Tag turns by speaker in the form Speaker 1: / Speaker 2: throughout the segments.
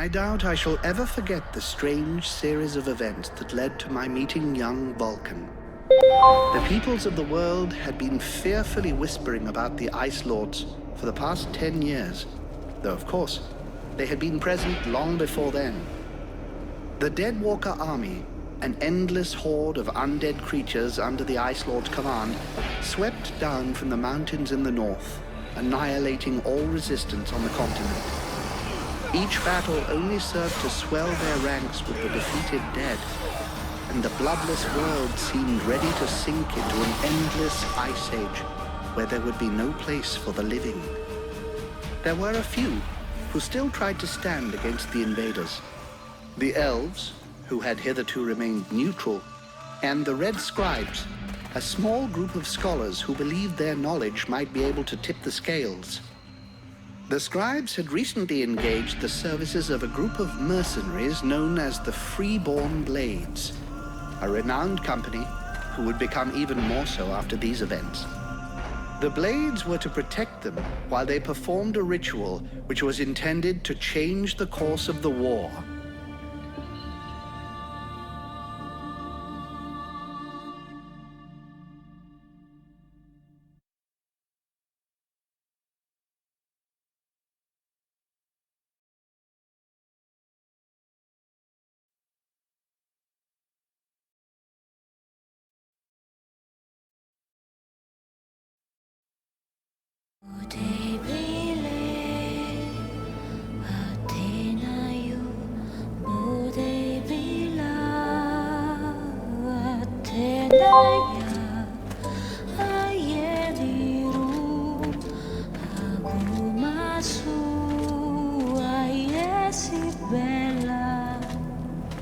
Speaker 1: I doubt I shall ever forget the strange series of events that led to my meeting young Vulcan. The peoples of the world had been fearfully whispering about the Ice Lords for the past 10 years, though of course, they had been present long before then. The Deadwalker army, an endless horde of undead creatures under the Ice Lord's command, swept down from the mountains in the north, annihilating all resistance on the continent. Each battle only served to swell their ranks with the defeated dead, and the bloodless world seemed ready to sink into an endless ice age where there would be no place for the living. There were a few who still tried to stand against the invaders. The elves, who had hitherto remained neutral, and the Red Scribes, a small group of scholars who believed their knowledge might be able to tip the scales. The Scribes had recently engaged the services of a group of mercenaries known as the Freeborn Blades, a renowned company who would become even more so after these events. The Blades were to protect them while they performed a ritual which was intended to change the course of the war.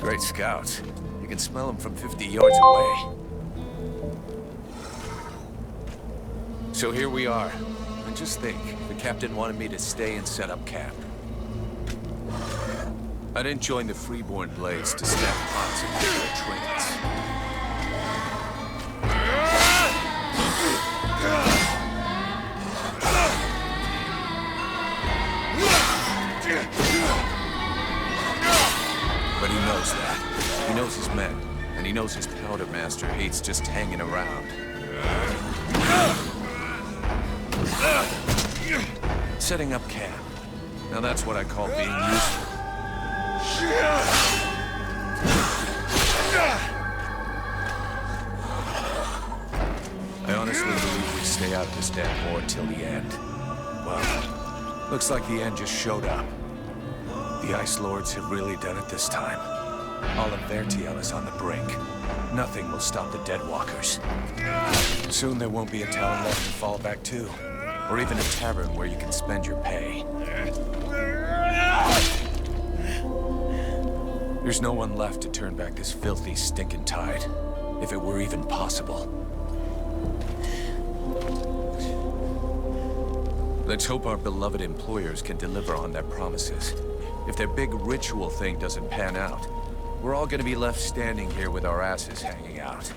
Speaker 2: Great scouts. You can smell them from 50 yards away. So here we are. And just think, the captain wanted me to stay and set up camp. I didn't join the Freeborn Blades to snap pots and pick their trains. But he knows that. He knows his men, and he knows his powder master hates just hanging around. Setting up camp. Now that's what I call being useful. I honestly believe we stay out of this damn war till the end. Well, looks like the end just showed up. The Ice Lords have really done it this time. All of Vertiel is on the brink. Nothing will stop the Deadwalkers. Soon there won't be a town left to fall back to. Or even a tavern where you can spend your pay. There's no one left to turn back this filthy, stinking tide. If it were even possible. Let's hope our beloved employers can deliver on their promises. If their big ritual thing doesn't pan out, we're all gonna be left standing here with our asses hanging out.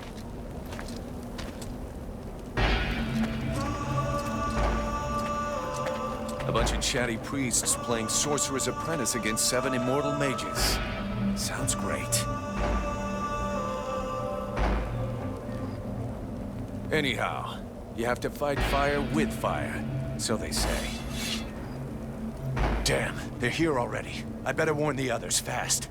Speaker 2: A bunch of chatty priests playing Sorcerer's Apprentice against 7 immortal mages. Sounds great. Anyhow, you have to fight fire with fire, so they say. Damn, they're here already. I better warn the others fast.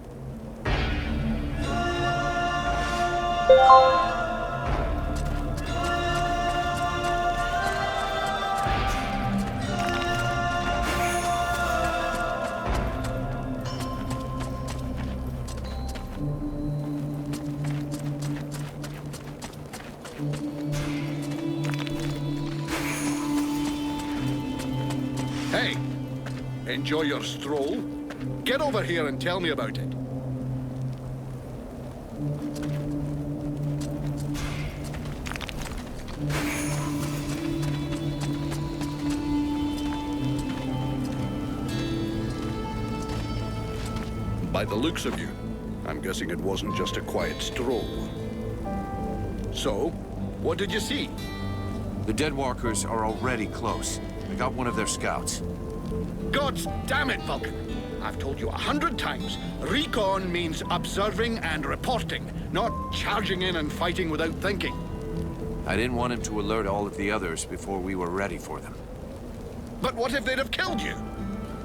Speaker 3: Hey, enjoy your stroll? Get over here and tell me about it. By the looks of you, I'm guessing it wasn't just a quiet stroll. So, what did you see?
Speaker 2: The Deadwalkers are already close. I got one of their scouts.
Speaker 3: God damn it, Vulcan! I've told you 100 times, recon means observing and reporting, not charging in and fighting without thinking.
Speaker 2: I didn't want him to alert all of the others before we were ready for them.
Speaker 3: But what if they'd have killed you?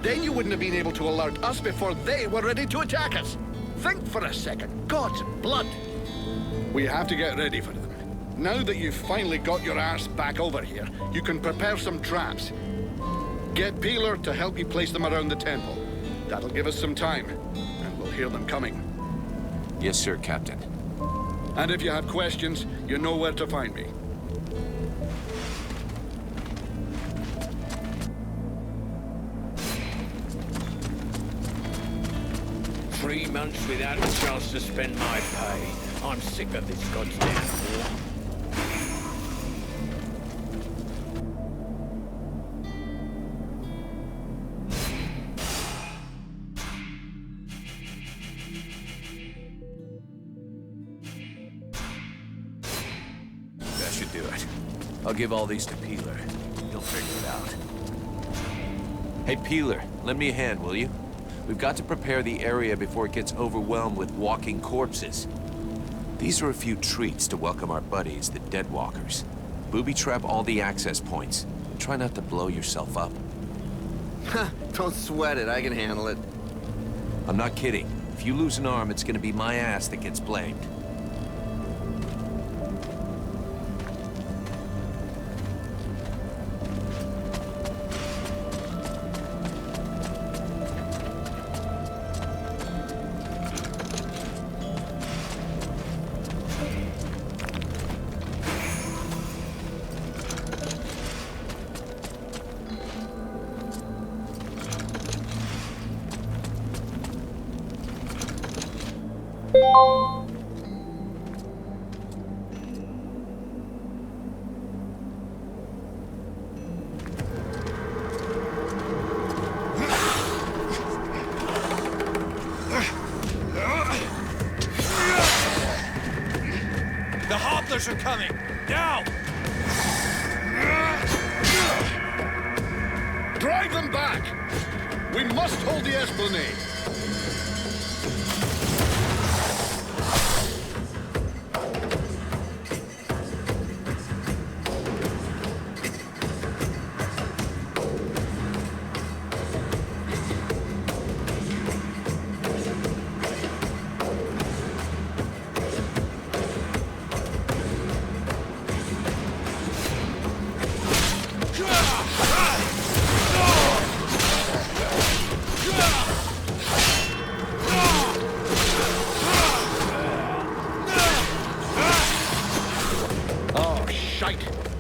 Speaker 3: Then you wouldn't have been able to alert us before they were ready to attack us. Think for a second. God's blood. We have to get ready for them. Now that you've finally got your arse back over here, you can prepare some traps. Get Peeler to help you place them around the temple. That'll give us some time, and we'll hear them coming.
Speaker 2: Yes, sir, Captain.
Speaker 3: And if you have questions, you know where to find me.
Speaker 4: 3 months without a chance to spend my pay. I'm sick of this goddamn war.
Speaker 2: That should do it. I'll give all these to Peeler. He'll figure it out. Hey, Peeler, lend me a hand, will you? We've got to prepare the area before it gets overwhelmed with walking corpses. These are a few treats to welcome our buddies, the Deadwalkers. Booby-trap all the access points. Try not to blow yourself up.
Speaker 5: Don't sweat it, I can handle it.
Speaker 2: I'm not kidding. If you lose an arm, it's gonna be my ass that gets blamed.
Speaker 6: The Hobblers are coming! Now!
Speaker 3: Drive them back! We must hold the Esplanade!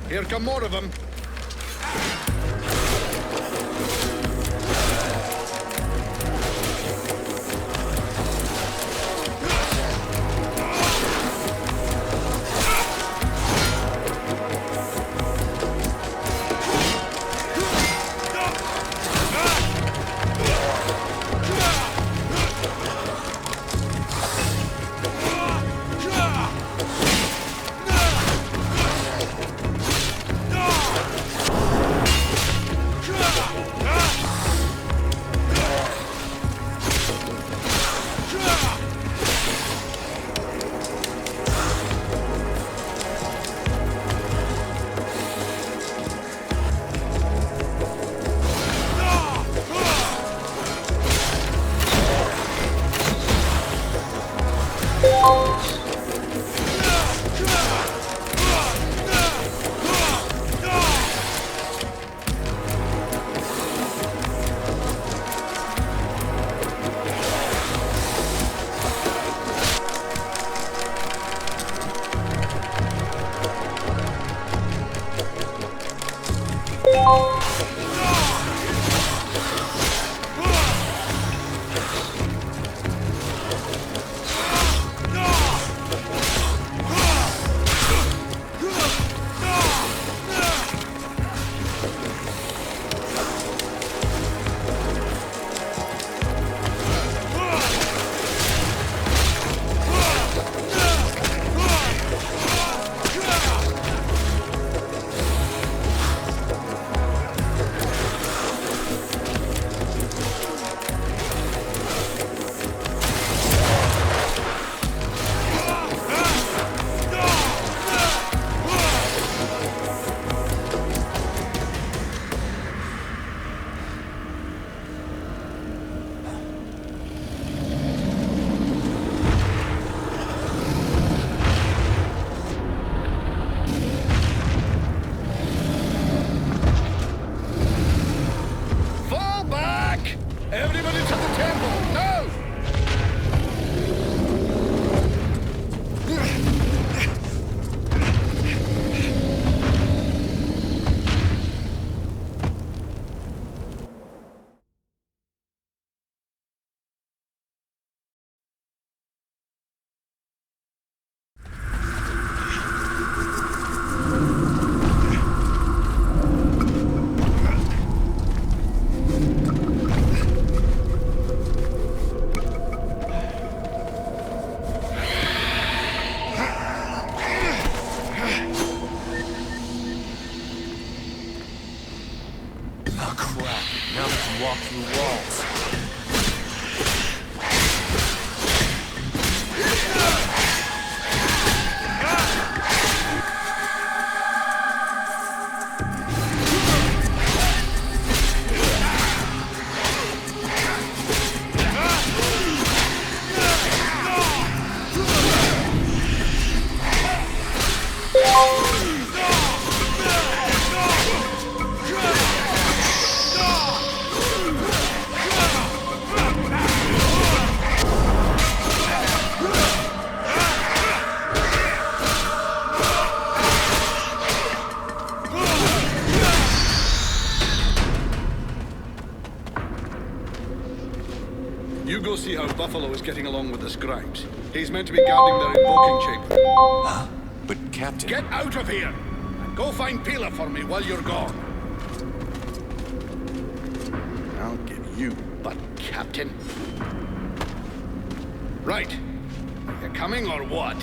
Speaker 3: Here come more of them.
Speaker 2: walk through walls.
Speaker 3: You go see how Buffalo is getting along with the scribes. He's meant to be guarding their invoking chamber.
Speaker 2: Huh? But Captain...
Speaker 3: Get out of here! And go find Pila for me while you're gone. I'll give you butt, Captain. Right. Are you coming or what?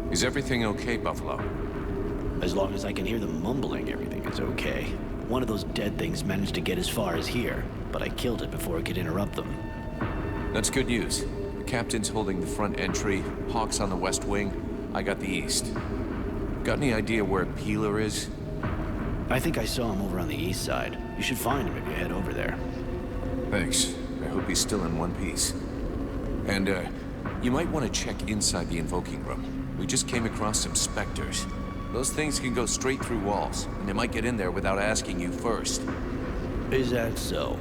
Speaker 2: Is everything okay, Buffalo?
Speaker 7: As long as I can hear them mumbling, everything is okay. One of those dead things managed to get as far as here, but I killed it before it could interrupt them.
Speaker 2: That's good news. The captain's holding the front entry, Hawk's on the west wing, I got the east. Got any idea where Peeler is?
Speaker 7: I think I saw him over on the east side. You should find him if you head over there.
Speaker 2: Thanks. I hope he's still in one piece. And, you might want to check inside the invoking room. We just came across some specters. Those things can go straight through walls, and they might get in there without asking you first.
Speaker 7: Is that so?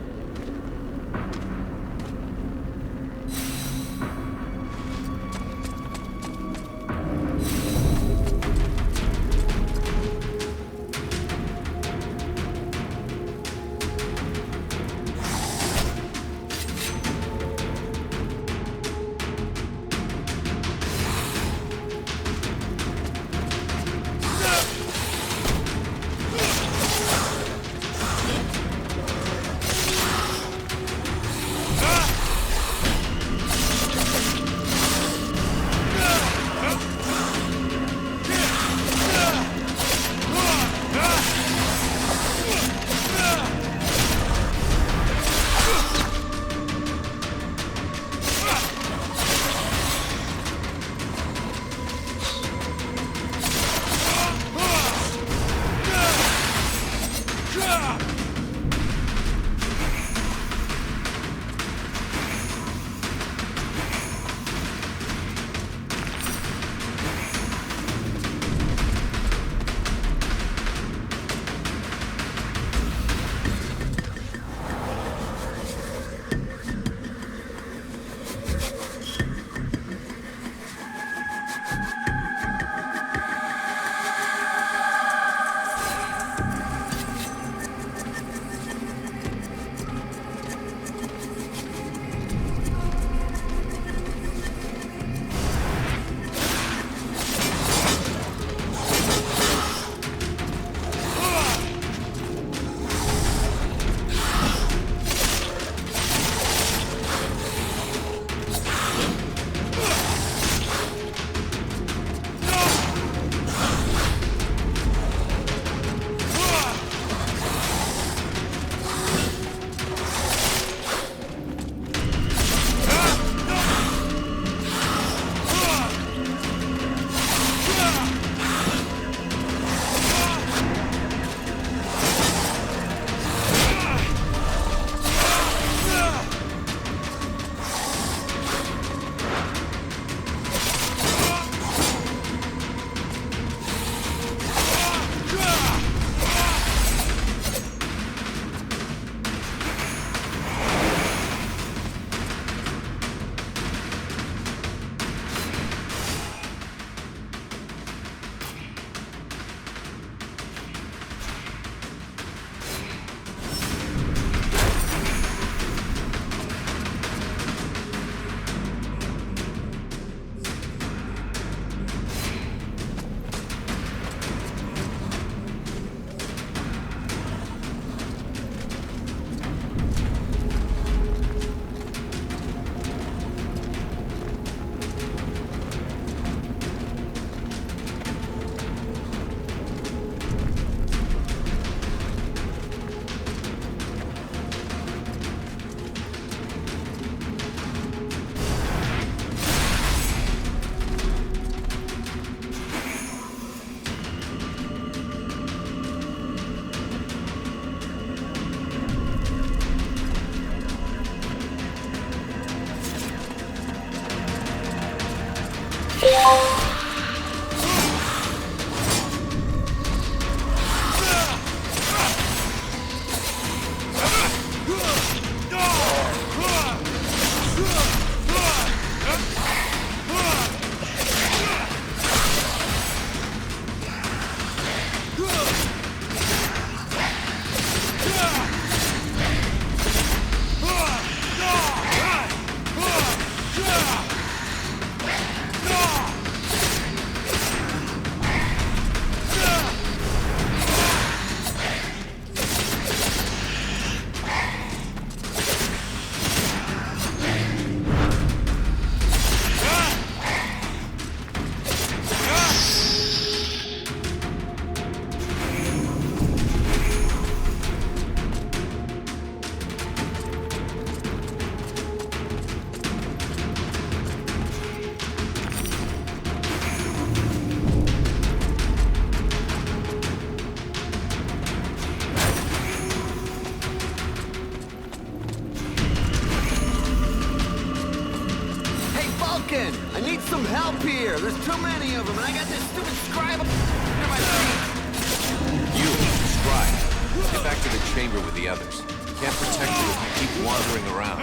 Speaker 5: talking! I need some help here! There's too many of them, and I got this stupid scribe under my feet!
Speaker 2: You, Scribe. Get back to the chamber with the others. Can't protect you if you keep wandering around.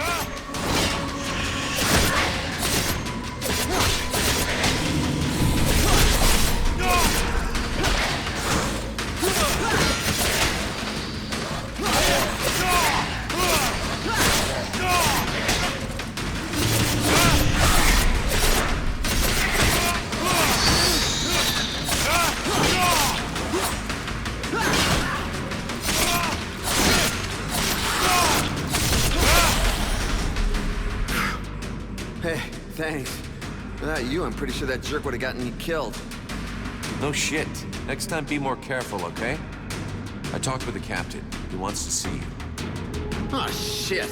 Speaker 5: Hey, thanks. Without you, I'm pretty sure that jerk would have gotten me killed.
Speaker 2: No shit. Next time be more careful, okay? I talked with the captain. He wants to see you.
Speaker 5: Oh, shit.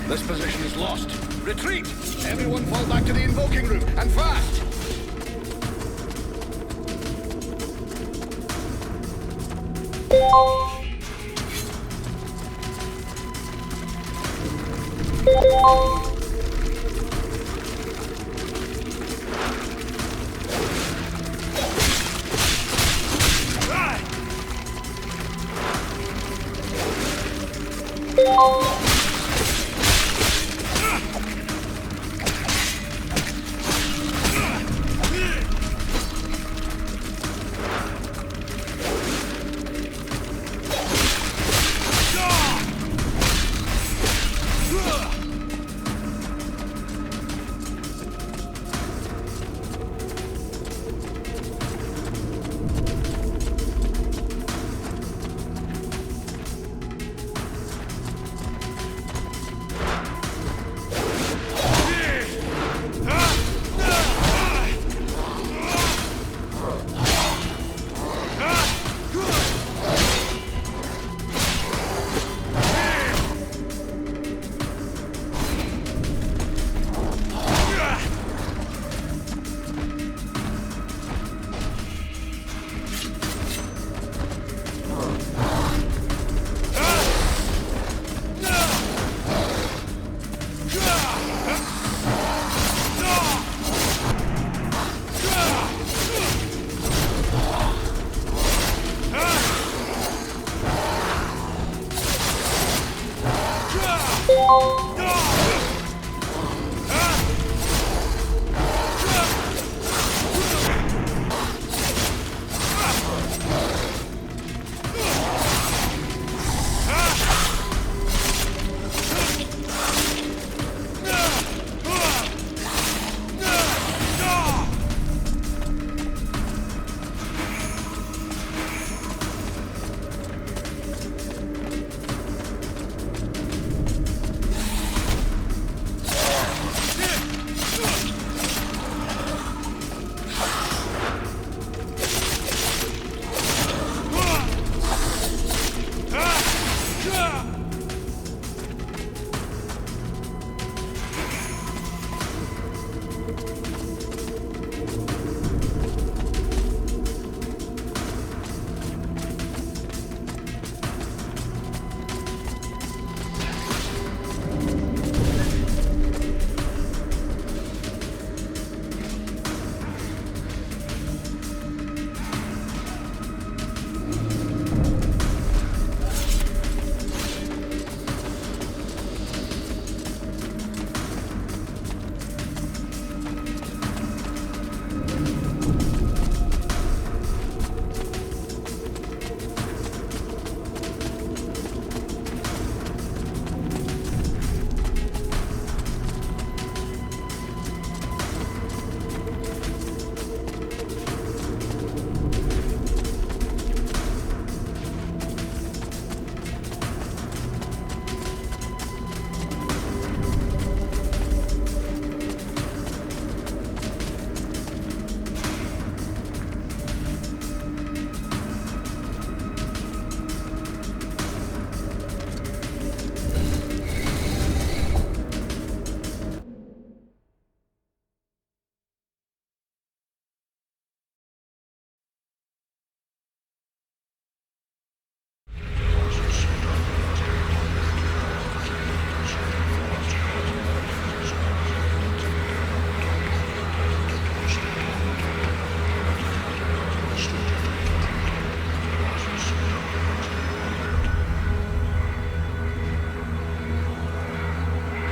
Speaker 3: This position is lost. Retreat! Everyone fall back to the invoking room, and fast!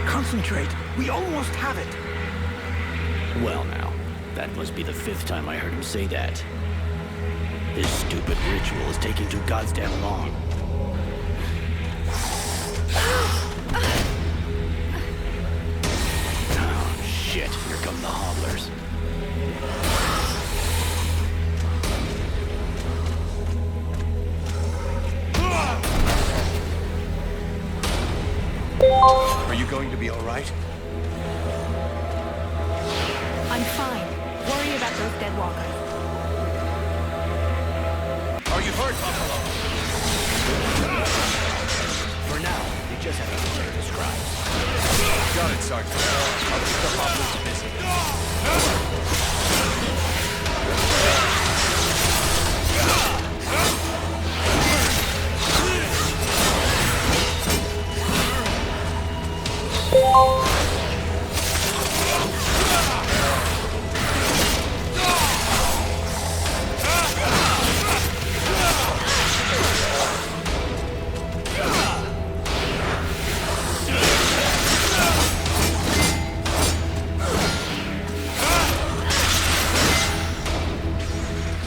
Speaker 8: Concentrate. We almost have it.
Speaker 7: Well now, that must be the 5th time I heard him say that. This stupid ritual is taking too goddamn long. Oh, shit. Here come the hobblers.
Speaker 2: Are you going to be all right?
Speaker 9: I'm fine. Worry about those dead walkers.
Speaker 2: Are you hurt, Buffalo?
Speaker 7: For now, you just have to clear the scribes.
Speaker 2: Got it, Sergeant. I'll keep the hobblers busy.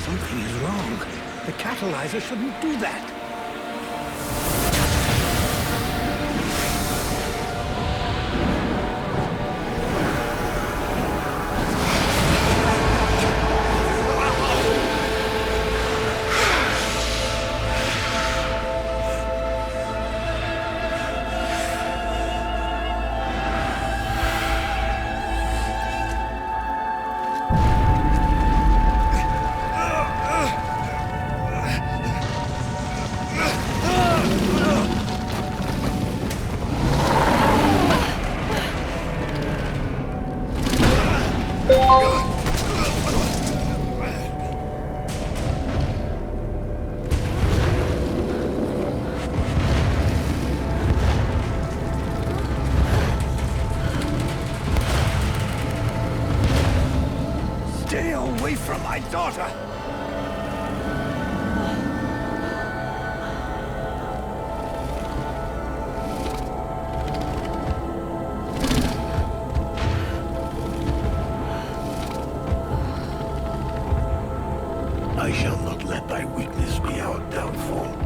Speaker 8: Something is wrong. The catalyzer shouldn't do that. Stay away from my daughter!
Speaker 10: I shall not let thy weakness be our downfall.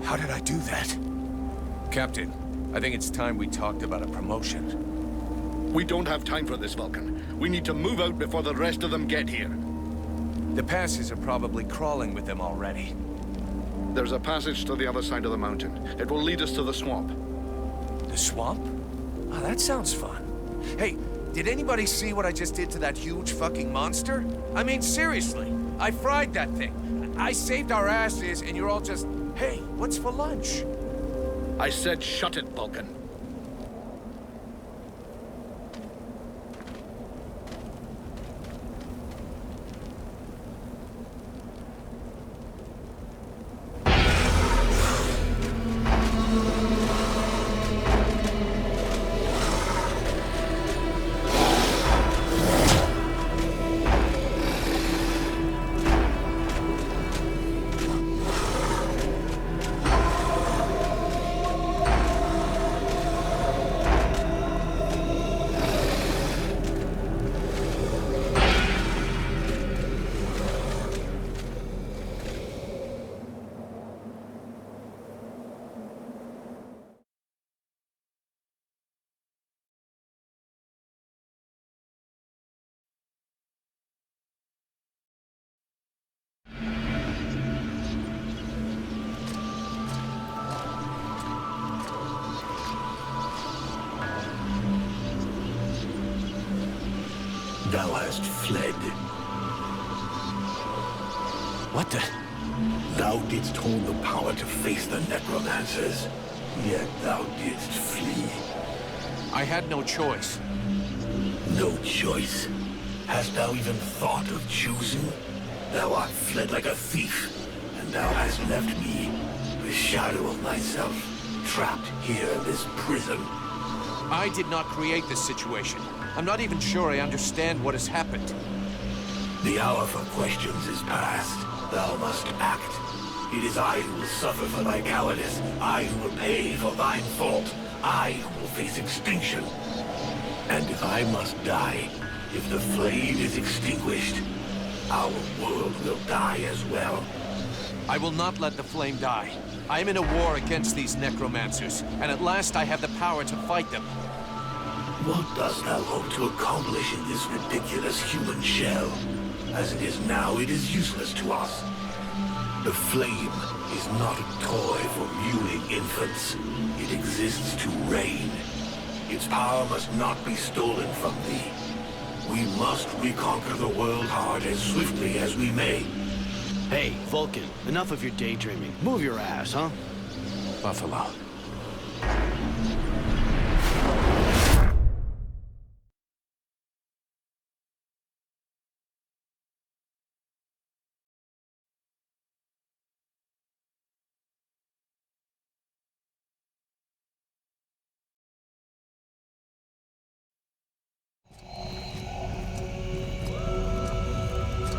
Speaker 2: How did I do that? Captain, I think it's time we talked about a promotion.
Speaker 3: We don't have time for this, Vulcan. We need to move out before the rest of them get here.
Speaker 2: The passes are probably crawling with them already.
Speaker 3: There's a passage to the other side of the mountain. It will lead us to the swamp.
Speaker 2: The swamp? Oh, that sounds fun. Hey, did anybody see what I just did to that huge fucking monster? I mean, seriously, I fried that thing. I saved our asses, and you're all just, hey, what's for lunch?
Speaker 3: I said shut it, Vulcan.
Speaker 10: Thou hast fled.
Speaker 2: What the?
Speaker 10: Thou didst hold the power to face the necromancers, yet thou didst flee.
Speaker 2: I had no choice.
Speaker 10: No choice? Hast thou even thought of choosing? Thou art fled like a thief, and thou hast left me, the shadow of myself, trapped here in this prison.
Speaker 2: I did not create this situation. I'm not even sure I understand what has happened.
Speaker 10: The hour for questions is past. Thou must act. It is I who will suffer for thy cowardice. I who will pay for thine fault. I who will face extinction. And if I must die, if the flame is extinguished, our world will die as well.
Speaker 2: I will not let the flame die. I am in a war against these necromancers, and at last I have the power to fight them.
Speaker 10: What dost thou hope to accomplish in this ridiculous human shell? As it is now, it is useless to us. The flame is not a toy for mewing infants. It exists to reign. Its power must not be stolen from thee. We must reconquer the world hard as swiftly as we may.
Speaker 7: Hey, Vulcan, enough of your daydreaming. Move your ass, huh?
Speaker 2: Buffalo.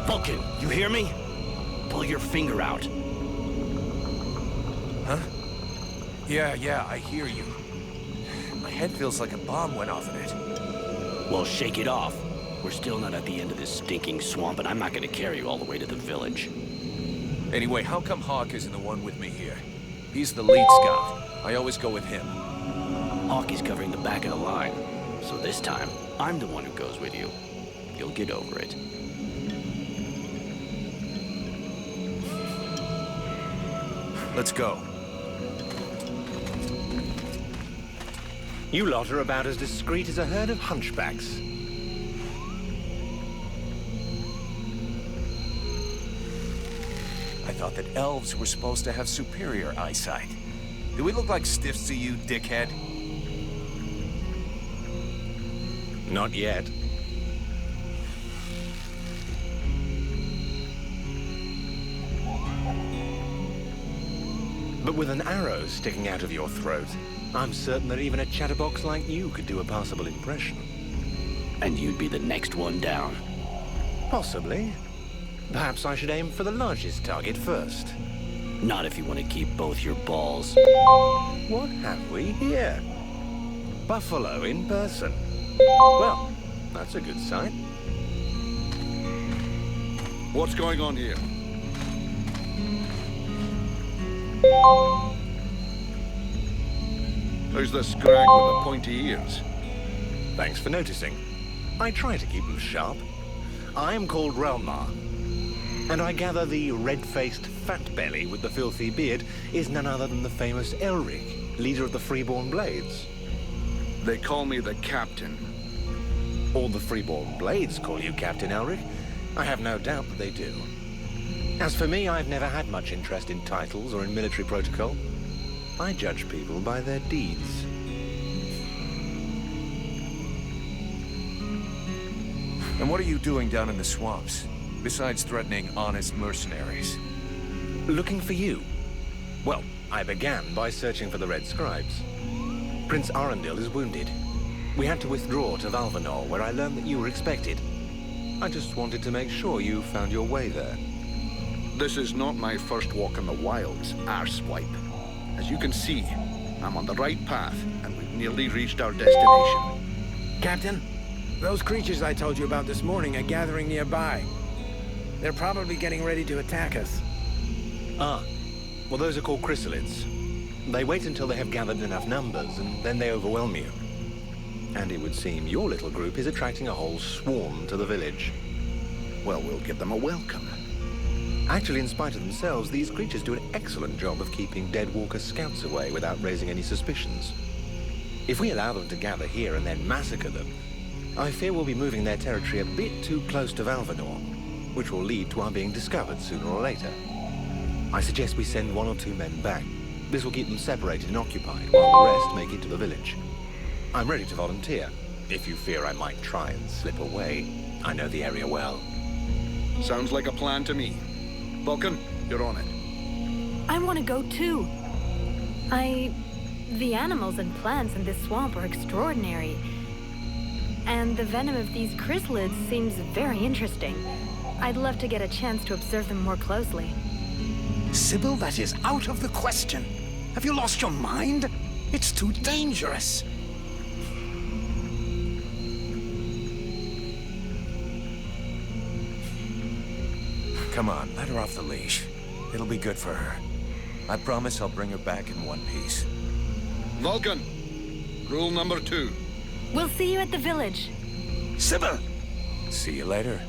Speaker 7: Vulcan, you hear me? Pull your finger out.
Speaker 2: Huh? Yeah, I hear you. My head feels like a bomb went off in it.
Speaker 7: Well, shake it off. We're still not at the end of this stinking swamp, and I'm not gonna carry you all the way to the village.
Speaker 2: Anyway, how come Hawk isn't the one with me here? He's the lead scout. I always go with him.
Speaker 7: Hawk is covering the back of the line. So this time, I'm the one who goes with you. You'll get over it.
Speaker 2: Let's go.
Speaker 8: You lot are about as discreet as a herd of hunchbacks.
Speaker 2: I thought that elves were supposed to have superior eyesight. Do we look like stiffs to you, dickhead?
Speaker 8: Not yet. But with an arrow sticking out of your throat, I'm certain that even a chatterbox like you could do a passable impression.
Speaker 7: And you'd be the next one down.
Speaker 8: Possibly. Perhaps I should aim for the largest target first.
Speaker 7: Not if you want to keep both your balls.
Speaker 8: What have we here? buffalo in person. Well, that's a good sign.
Speaker 3: What's going on here? Who's the scrag with the pointy ears?
Speaker 8: Thanks for noticing. I try to keep them sharp. I am called Relmar, and I gather the red-faced fat belly with the filthy beard is none other than the famous Elric, leader of the Freeborn Blades.
Speaker 3: They call me the Captain.
Speaker 8: All the Freeborn Blades call you Captain Elric. I have no doubt that they do. As for me, I've never had much interest in titles or in military protocol. I judge people by their deeds.
Speaker 2: And what are you doing down in the swamps, besides threatening honest mercenaries?
Speaker 8: Looking for you. Well, I began by searching for the Red Scribes. Prince Arundel is wounded. We had to withdraw to Valvanor, where I learned that you were expected. I just wanted to make sure you found your way there.
Speaker 3: This is not my first walk in the wilds, arsewipe. As you can see, I'm on the right path, and we've nearly reached our destination.
Speaker 11: Captain, those creatures I told you about this morning are gathering nearby. They're probably getting ready to attack us.
Speaker 8: Ah, well, those are called chrysalids. They wait until they have gathered enough numbers, and then they overwhelm you. And it would seem your little group is attracting a whole swarm to the village.
Speaker 3: Well, we'll give them a welcome.
Speaker 8: Actually, in spite of themselves, these creatures do an excellent job of keeping Deadwalker scouts away without raising any suspicions. If we allow them to gather here and then massacre them, I fear we'll be moving their territory a bit too close to Valvanor, which will lead to our being discovered sooner or later. I suggest we send 1 or 2 men back. This will keep them separated and occupied, while the rest make it to the village. I'm ready to volunteer, if you fear I might try and slip away. I know the area well.
Speaker 3: Sounds like a plan to me. Vulcan, you're on it.
Speaker 9: I want to go too. The animals and plants in this swamp are extraordinary. And the venom of these chrysalids seems very interesting. I'd love to get a chance to observe them more closely.
Speaker 6: Sybil, that is out of the question. Have you lost your mind? It's too dangerous.
Speaker 2: Come on, let her off the leash. It'll be good for her. I promise I'll bring her back in one piece.
Speaker 3: Vulcan, rule number 2.
Speaker 9: We'll see you at the village.
Speaker 6: Sybil!
Speaker 2: See you later.